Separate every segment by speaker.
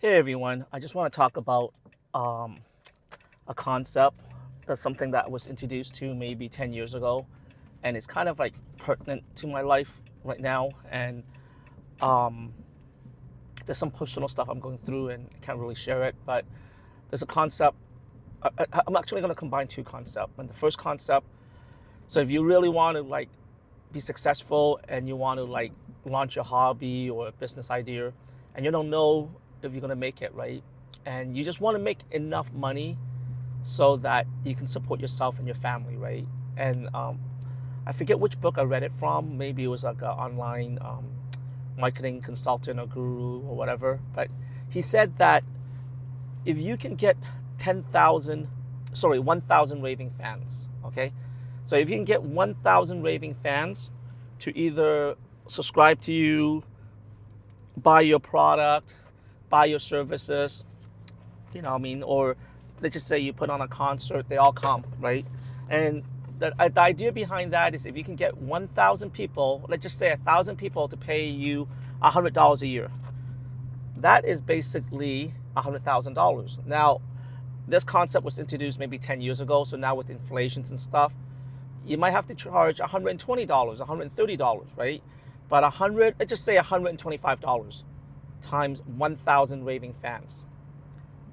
Speaker 1: Hey everyone, I just want to talk about um, a concept that's something that was introduced to maybe 10 years ago, and it's kind of like pertinent to my life right now. And um, there's some personal stuff I'm going through, and I can't really share it. But there's a concept. I'm actually going to combine two concepts. And the first concept, so if you really want to like be successful and you want to like launch a hobby or a business idea, and you don't know if you're going to make it, right? And you just want to make enough money so that you can support yourself and your family, right? And I forget which book I read it from. Maybe it was like an online marketing consultant or guru or whatever. But he said that if you can get 1,000 raving fans, okay? So if you can get 1,000 raving fans to either subscribe to you, buy your product, buy your services, what I mean, or let's just say you put on a concert, they all come, right? And the idea behind that is if you can get 1,000 people, let's just say 1,000 people to pay you $100 a year, that is basically $100,000. Now, this concept was introduced maybe 10 years ago, so now with inflations and stuff, you might have to charge $120, $130, right? But let's just say $125 times 1,000 raving fans.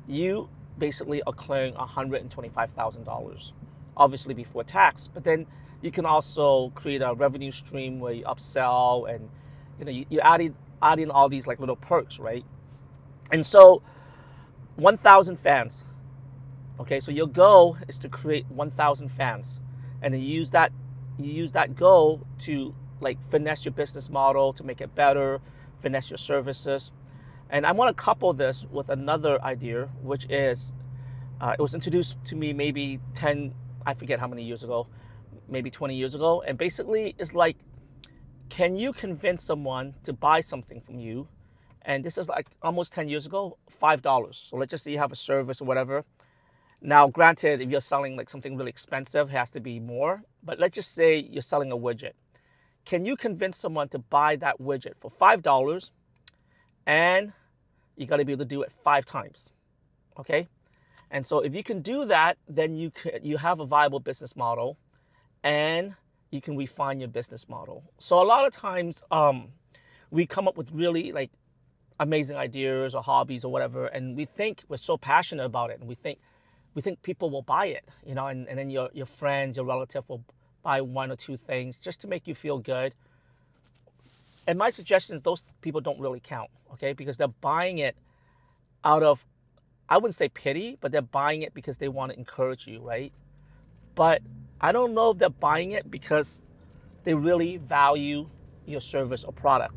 Speaker 1: You basically are clearing $125,000, obviously before tax. But then you can also create a revenue stream where you upsell and you add in all these like little perks, right? And so 1,000 fans. Okay, so your goal is to create 1,000 fans, and then you use that goal to like finesse your business model to make it better, finesse your services. And I want to couple this with another idea, which is it was introduced to me maybe 10, I forget how many years ago, maybe 20 years ago. And basically, it's like, can you convince someone to buy something from you? And this is like almost 10 years ago, $5. So let's just say you have a service or whatever. Now, granted, if you're selling like something really expensive, it has to be more. But let's just say you're selling a widget. Can you convince someone to buy that widget for $5? And you got to be able to do it 5 times, okay? And so if you can do that, then you have a viable business model, and you can refine your business model. So a lot of times we come up with really like amazing ideas or hobbies or whatever, and we think we're so passionate about it, and we think people will buy it, and then your friends, your relative will buy one or two things just to make you feel good. And my suggestion is those people don't really count, okay? Because they're buying it out of, I wouldn't say pity, but they're buying it because they want to encourage you, right? But I don't know if they're buying it because they really value your service or product.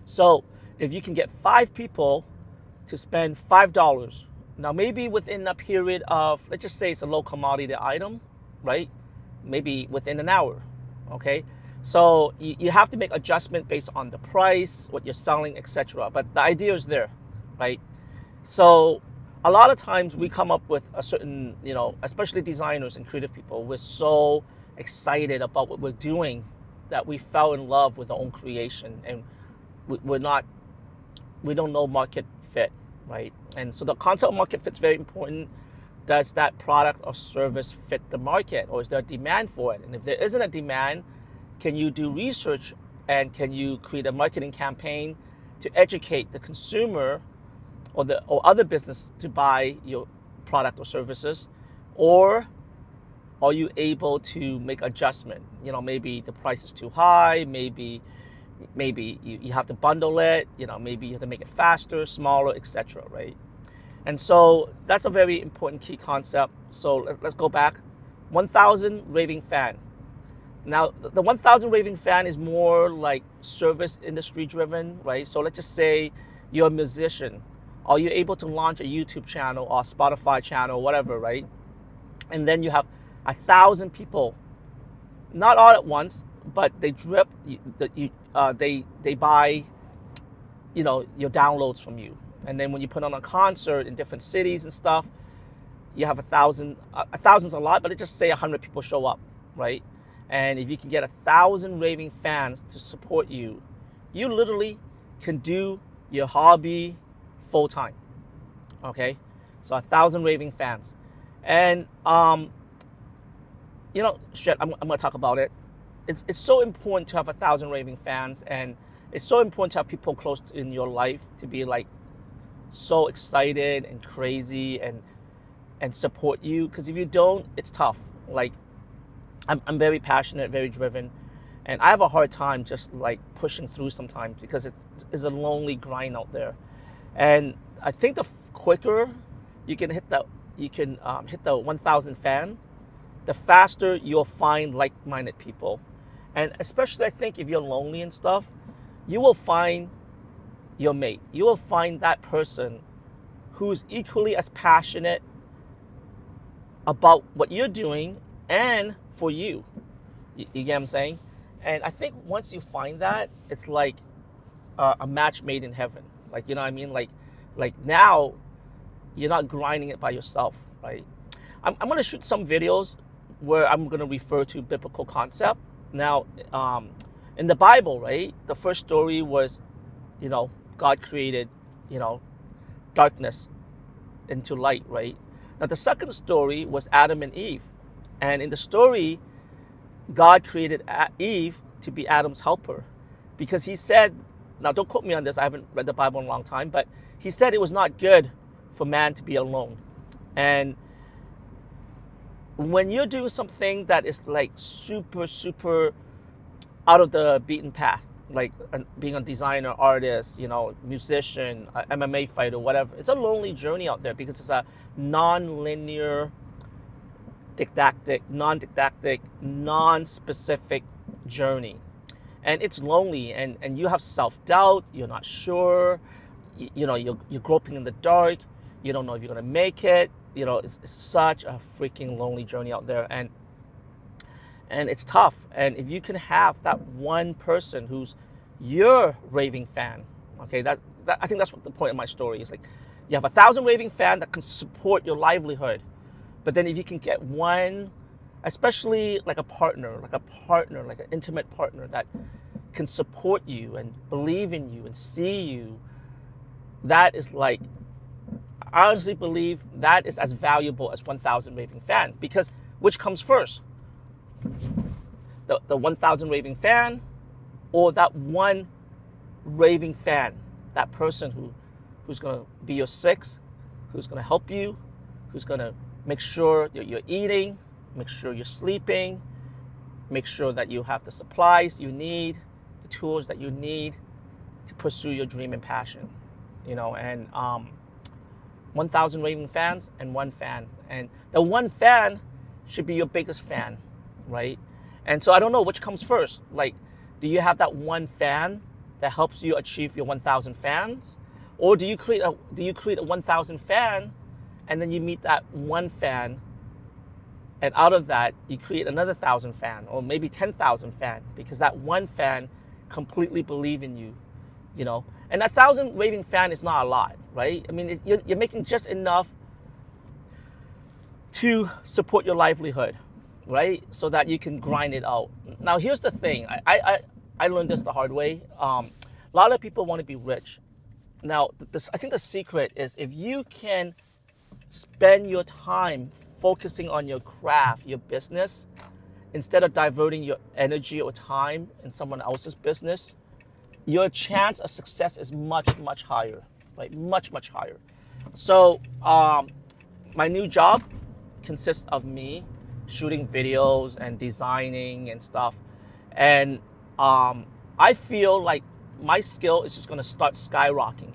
Speaker 1: So if you can get 5 people to spend $5, now maybe within a period of, let's just say it's a low commodity item, right? Maybe within an hour, okay? So you have to make adjustment based on the price, what you're selling, etc. But the idea is there, right? So a lot of times we come up with a certain, especially designers and creative people, we're so excited about what we're doing that we fell in love with our own creation, and we don't know market fit, right? And so the concept of market fit is very important. Does that product or service fit the market, or is there a demand for it? And if there isn't a demand, can you do research, and can you create a marketing campaign to educate the consumer or other business to buy your product or services? Or are you able to make adjustment? Maybe the price is too high, maybe you have to bundle it, maybe you have to make it faster, smaller, etc., right? And so that's a very important key concept. So let's go back. 1,000 raving fan. Now, the 1,000 raving fan is more like service industry driven, right? So let's just say you're a musician. Are you able to launch a YouTube channel or a Spotify channel, whatever, right? And then you have 1,000 people, not all at once, but they drip. They buy, your downloads from you. And then when you put on a concert in different cities and stuff, you have 1,000. 1,000's a lot, but let's just say 100 people show up, right? And if you can get 1,000 raving fans to support you, you literally can do your hobby full time. Okay, so 1,000 raving fans, and shit, I'm gonna talk about it. It's so important to have 1,000 raving fans, and it's so important to have people close in your life to be like so excited and crazy and support you. Because if you don't, it's tough. Like I'm very passionate, very driven, and I have a hard time just like pushing through sometimes because it's a lonely grind out there. And I think the quicker you can hit the 1,000 fan, the faster you'll find like-minded people. And especially I think if you're lonely and stuff, you will find your mate. You will find that person who's equally as passionate about what you're doing and for you. You get what I'm saying? And I think once you find that, it's like a match made in heaven. Like, you know what I mean? Like now, you're not grinding it by yourself, right? I'm going to shoot some videos where I'm going to refer to biblical concept. Now, in the Bible, right, the first story was, God created, darkness into light, right? Now, the second story was Adam and Eve. And in the story, God created Eve to be Adam's helper because he said, now don't quote me on this, I haven't read the Bible in a long time, but he said it was not good for man to be alone. And when you're doing something that is like super, super out of the beaten path, like being a designer, artist, musician, MMA fighter, whatever, it's a lonely journey out there because it's a non-linear, non-didactic, non-specific journey. And it's lonely, and you have self-doubt, you're not sure, you're groping in the dark, you don't know if you're going to make it. It's such a freaking lonely journey out there, and it's tough. And if you can have that one person who's your raving fan, okay, I think that's what the point of my story is. Like, you have 1,000 raving fans that can support your livelihood, but then if you can get one, especially like a partner, like an intimate partner that can support you and believe in you and see you, that is like, I honestly believe that is as valuable as 1,000 raving fan, because which comes first? The 1,000 raving fan or that one raving fan, that person who's going to be your six, who's going to help you, who's going to make sure that you're eating, make sure you're sleeping, make sure that you have the supplies you need, the tools that you need to pursue your dream and passion, and 1,000 raving fans and one fan. And the one fan should be your biggest fan, right? And so I don't know which comes first. Like, do you have that one fan that helps you achieve your 1,000 fans? Or do you create a 1,000 fan and then you meet that one fan, and out of that you create another 1,000 fan, or maybe 10,000 fan, because that one fan completely believe in you, And 1,000 raving fan is not a lot, right? I mean, you're making just enough to support your livelihood, right? So that you can grind it out. Now, here's the thing. I learned this the hard way. A lot of people want to be rich. Now, I think the secret is if you can spend your time focusing on your craft, your business, instead of diverting your energy or time in someone else's business, your chance of success is much, much higher, right? Much, much higher. So my new job consists of me shooting videos and designing and stuff. And I feel like my skill is just going to start skyrocketing.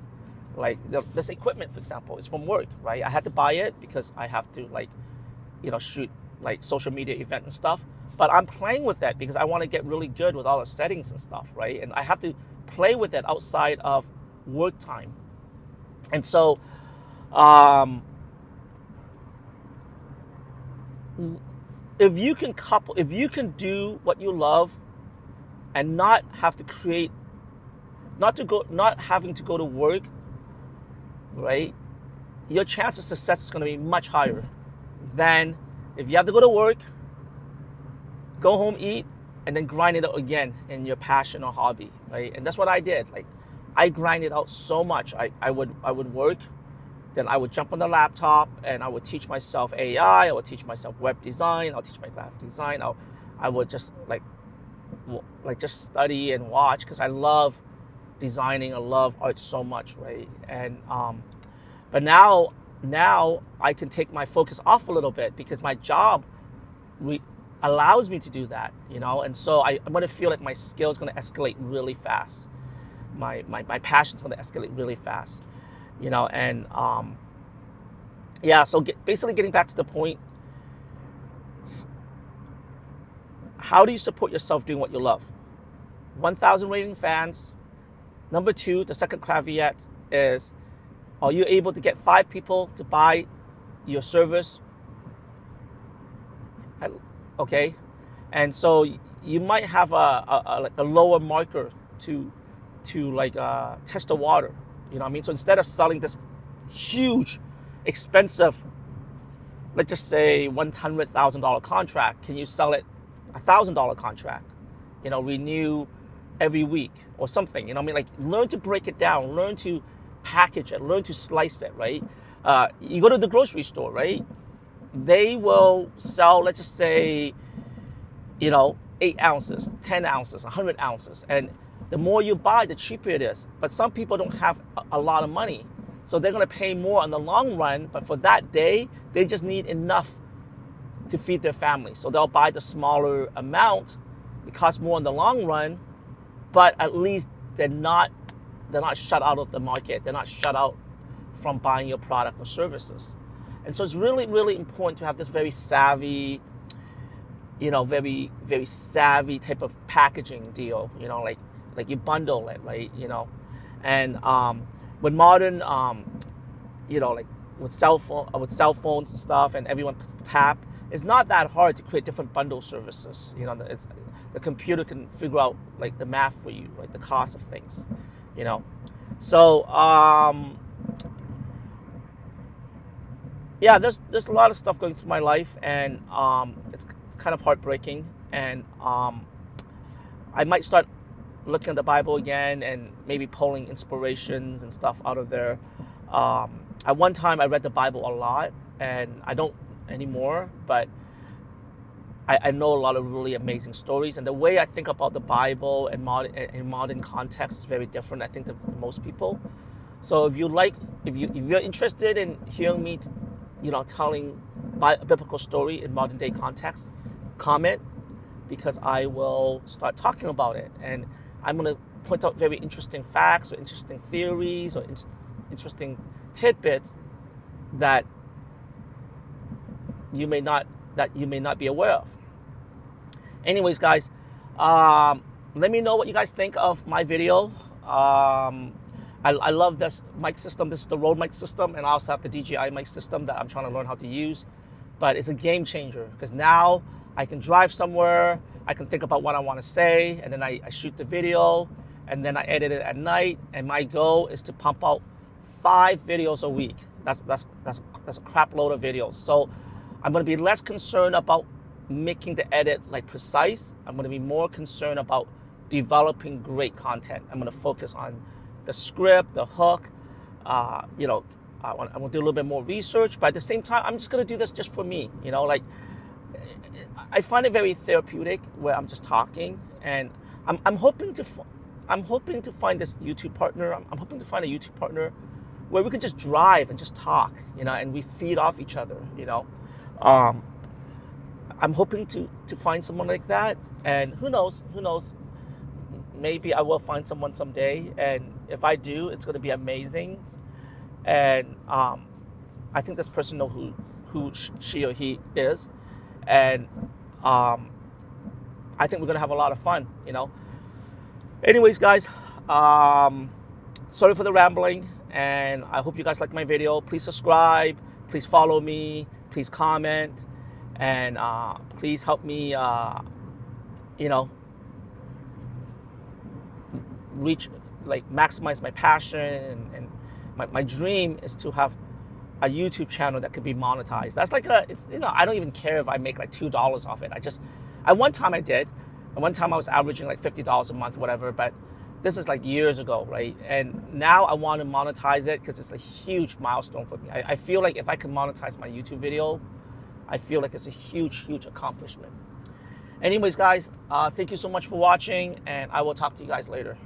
Speaker 1: Like this equipment, for example, is from work, right? I had to buy it because I have to shoot like social media event and stuff. But I'm playing with that because I want to get really good with all the settings and stuff, right? And I have to play with it outside of work time. And so if you can do what you love and not having to go to work, right? Your chance of success is going to be much higher than if you have to go to work, go home, eat, and then grind it out again in your passion or hobby, right? And that's what I did. Like, I grind it out so much. I would work, then I would jump on the laptop and I would teach myself AI. I would teach myself web design. I'll teach my graphic design. I would just like just study and watch because I love designing. I love art so much, right? And but now I can take my focus off a little bit because my job allows me to do that, you know. And so I'm going to feel like my skill is going to escalate really fast. My passion is going to escalate really fast, you know. And yeah, so basically getting back to the point, how do you support yourself doing what you love? 1,000 raving fans. Number two, the second caveat is, are you able to get 5 people to buy your service? Okay, and so you might have like a lower marker to like test the water. You know what I mean? So instead of selling this huge, expensive, let's just say $100,000 contract, can you sell it $1,000 contract? You know, renew every week or something. You know what I mean? Like, learn to break it down, learn to package it, learn to slice it, right? You go to the grocery store, right? They will sell, let's just say, you know, 8 ounces, 10 ounces, 100 ounces. And the more you buy, the cheaper it is. But some people don't have a lot of money. So they're going to pay more in the long run. But for that day, they just need enough to feed their family. So they'll buy the smaller amount. It costs more in the long run. But at least they're not shut out of the market. They're not shut out from buying your product or services. And so it's really, really important to have this very savvy, you know, very, very savvy type of packaging deal, you know, like you bundle it, right, you know. And with modern, you know, like with cell phones and stuff, and everyone tap, it's not that hard to create different bundle services. You know, the computer can figure out like the math for you, like the cost of things, you know. So yeah, there's a lot of stuff going through my life, and it's kind of heartbreaking. And I might start looking at the Bible again and maybe pulling inspirations and stuff out of there. At one time, I read the Bible a lot, and I don't anymore, but I know a lot of really amazing stories. And the way I think about the Bible in modern context is very different, I think, than most people. So if you're interested in hearing me, you know, telling a biblical story in modern day context, comment, because I will start talking about it. And I'm going to point out very interesting facts or interesting theories or interesting tidbits that you may not be aware of. Anyways, guys, let me know what you guys think of my video. I love this mic system. This is the Rode mic system, and I also have the DJI mic system that I'm trying to learn how to use. But it's a game changer because now I can drive somewhere, I can think about what I want to say, and then I shoot the video, and then I edit it at night. And my goal is to pump out 5 videos a week. That's a crap load of videos. So I'm going to be less concerned about making the edit like precise. I'm going to be more concerned about developing great content. I'm going to focus on the script, the hook. You know, I'm going to do a little bit more research, but at the same time, I'm just going to do this just for me. You know, like, I find it very therapeutic where I'm just talking, and I'm hoping to find this YouTube partner. I'm hoping to find a YouTube partner where we can just drive and just talk, you know, and we feed off each other, you know. I'm hoping to find someone like that, and who knows, maybe I will find someone someday, and if I do, it's going to be amazing. And I think this person knows who she or he is, and I think we're going to have a lot of fun, you know. Anyways, guys, sorry for the rambling, and I hope you guys like my video. Please subscribe, please follow me, please comment, and please help me, you know, maximize my passion. And my dream is to have a YouTube channel that could be monetized. That's like you know, I don't even care if I make like $2 off it. At one time I did. At one time I was averaging like $50 a month, whatever. But This is like years ago, right? And now I want to monetize it because it's a huge milestone for me. I feel like if I can monetize my YouTube video, I feel like it's a huge, huge accomplishment. Anyways, guys, thank you so much for watching, and I will talk to you guys later.